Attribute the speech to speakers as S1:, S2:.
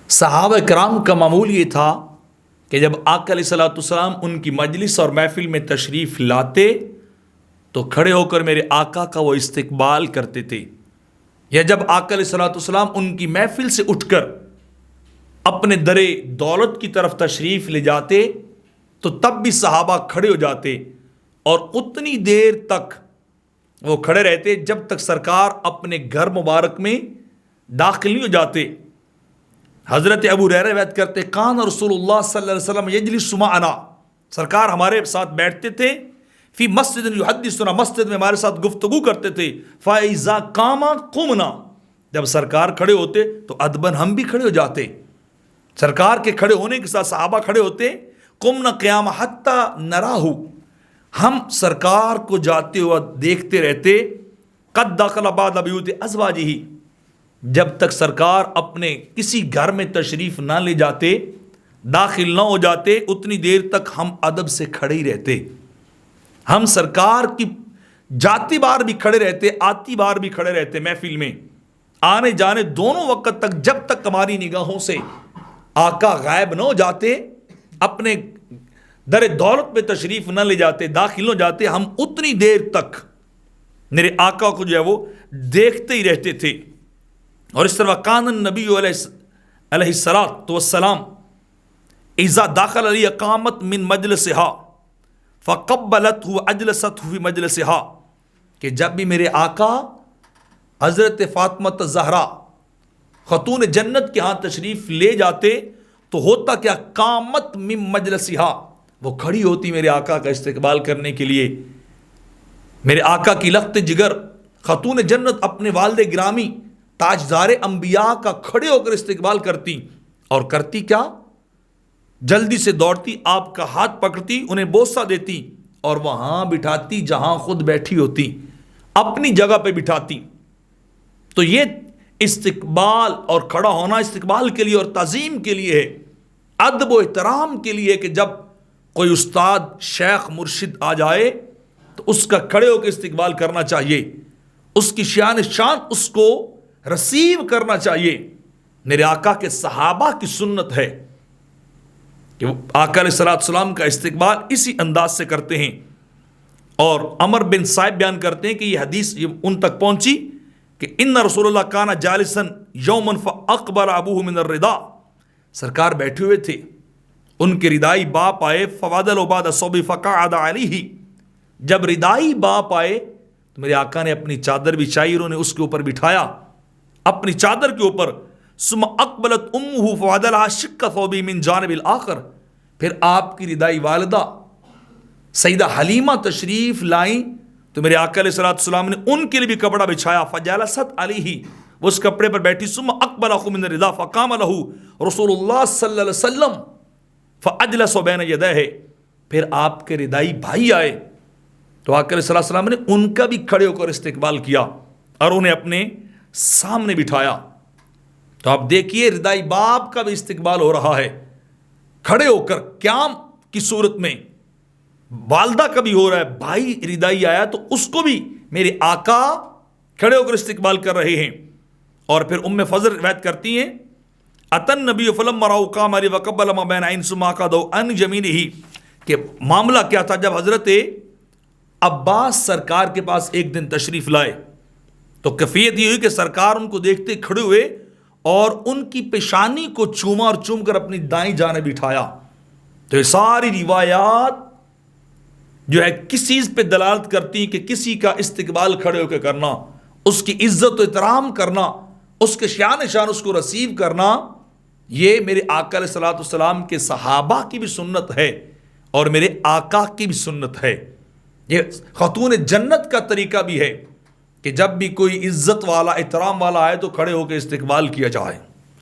S1: صحابہ کرام کا معمول یہ تھا کہ جب آقا علیہ الصلوۃ والسلام ان کی مجلس اور محفل میں تشریف لاتے تو کھڑے ہو کر میرے آقا کا وہ استقبال کرتے تھے، یا جب آقا علیہ الصلوۃ والسلام ان کی محفل سے اٹھ کر اپنے در دولت کی طرف تشریف لے جاتے تو تب بھی صحابہ کھڑے ہو جاتے اور اتنی دیر تک وہ کھڑے رہتے جب تک سرکار اپنے گھر مبارک میں داخل نہیں ہو جاتے۔ حضرت ابو ہریرہ روایت کرتے کان رسول اللہ صلی اللہ علیہ وسلم یجلس معنا، سرکار ہمارے ساتھ بیٹھتے تھے، فی مسجد یحدثنا، مسجد میں ہمارے ساتھ گفتگو کرتے تھے، فاذا قام قمنا، جب سرکار کھڑے ہوتے تو ادبن ہم بھی کھڑے ہو جاتے۔ سرکار کے کھڑے ہونے کے ساتھ صحابہ کھڑے ہوتے، قمنا قیام حتی نراہ، ہم سرکار کو جاتے ہوا دیکھتے رہتے، قد دخل بعد بیوت ازواجہ، جب تک سرکار اپنے کسی گھر میں تشریف نہ لے جاتے، داخل نہ ہو جاتے، اتنی دیر تک ہم ادب سے کھڑے ہی رہتے۔ ہم سرکار کی جاتی بار بھی کھڑے رہتے، آتی بار بھی کھڑے رہتے، محفل میں آنے جانے دونوں وقت تک، جب تک ہماری نگاہوں سے آقا غائب نہ ہو جاتے، اپنے در دولت میں تشریف نہ لے جاتے، داخل نہ ہو جاتے، ہم اتنی دیر تک میرے آقا کو جو ہے وہ دیکھتے ہی رہتے تھے۔ اور اس طرح کان النبی علیہ الصلاۃ والسلام اذا داخل علی اقامت من مجلسها فقبلته اجلسته فی مجلسها، کہ جب بھی میرے آقا حضرت فاطمہ الزہرا خاتون جنت کے ہاں تشریف لے جاتے تو ہوتا کیا، قامت من مجلسها، وہ کھڑی ہوتی میرے آقا کا استقبال کرنے کے لیے۔ میرے آقا کی لخت جگر خاتون جنت اپنے والد گرامی تاجدار انبیاء کا کھڑے ہو کر استقبال کرتی، اور کرتی کیا، جلدی سے دوڑتی، آپ کا ہاتھ پکڑتی، انہیں بوسہ دیتی اور وہاں بٹھاتی جہاں خود بیٹھی ہوتی، اپنی جگہ پہ بٹھاتی۔ تو یہ استقبال اور کھڑا ہونا استقبال کے لیے اور تعظیم کے لیے ہے، ادب و احترام کے لیے، کہ جب کوئی استاد شیخ مرشد آ جائے تو اس کا کھڑے ہو کے استقبال کرنا چاہیے، اس کی شان اس کو رسیو کرنا چاہیے۔ میرے آقا کے صحابہ کی سنت ہے کہ وہ آقا علیہ السلام کا استقبال اسی انداز سے کرتے ہیں۔ اور عمر بن صائب بیان کرتے ہیں کہ یہ حدیث ان تک پہنچی کہ ان رسول اللہ کان جالسا یوما فاقبل ابوہ من الردا، سرکار بیٹھے ہوئے تھے، ان کے ردائی باپ آئے، فوادل بعد صوب فقعد علیہ، جب ردائی باپ آئے تو میرے آقا نے اپنی چادر بچھائی، انہوں نے اس کے اوپر بٹھایا، اپنی چادر کے اوپر۔ ثم اقبلت امہ فوادلها شق ثوبہ من جانب الاخر، پھر آپ کی ردائی والدہ سیدہ حلیمہ تشریف لائیں تو میرے آقا علیہ السلام نے ان کے لیے بھی کپڑا بچھایا، فجلست علیہ، وہ اس کپڑے پر بیٹھی۔ ثم اقبل اخو من الردا فقام له رسول اللہ صلی اللہ علیہ وسلم فاجلس بین یدیہ، پھر آپ کے ردائی بھائی آئے تو آقا علیہ السلام نے ان کا بھی کھڑے ہو کر استقبال کیا اور انہیں اپنے سامنے بٹھایا۔ تو آپ دیکھیے ردائی باپ کا بھی استقبال ہو رہا ہے کھڑے ہو کر، قیام کی صورت میں، والدہ کا بھی ہو رہا ہے، بھائی ردائی آیا تو اس کو بھی میرے آقا کھڑے ہو کر استقبال کر رہے ہیں۔ اور پھر ام فضل روایت کرتی ہیں اتن نبی فلما راو قام علی وقبل ما بین عین ثم قعد عن یمینہ، کہ معاملہ کیا تھا، جب حضرت عباس سرکار کے پاس ایک دن تشریف لائے تو کیفیت یہ ہوئی کہ سرکار ان کو دیکھتے کھڑے ہوئے اور ان کی پیشانی کو چوما اور چوم کر اپنی دائیں جانب بٹھایا۔ تو یہ ساری روایات جو ہے کس چیز پہ دلالت کرتی کہ کسی کا استقبال کھڑے ہو کے کرنا، اس کی عزت و احترام کرنا، اس کے شان اس کو رسیو کرنا، یہ میرے آقا علیہ الصلوۃ والسلام کے صحابہ کی بھی سنت ہے اور میرے آقا کی بھی سنت ہے۔ یہ خاتون جنت کا طریقہ بھی ہے کہ جب بھی کوئی عزت والا احترام والا آئے تو کھڑے ہو کے استقبال کیا جائے۔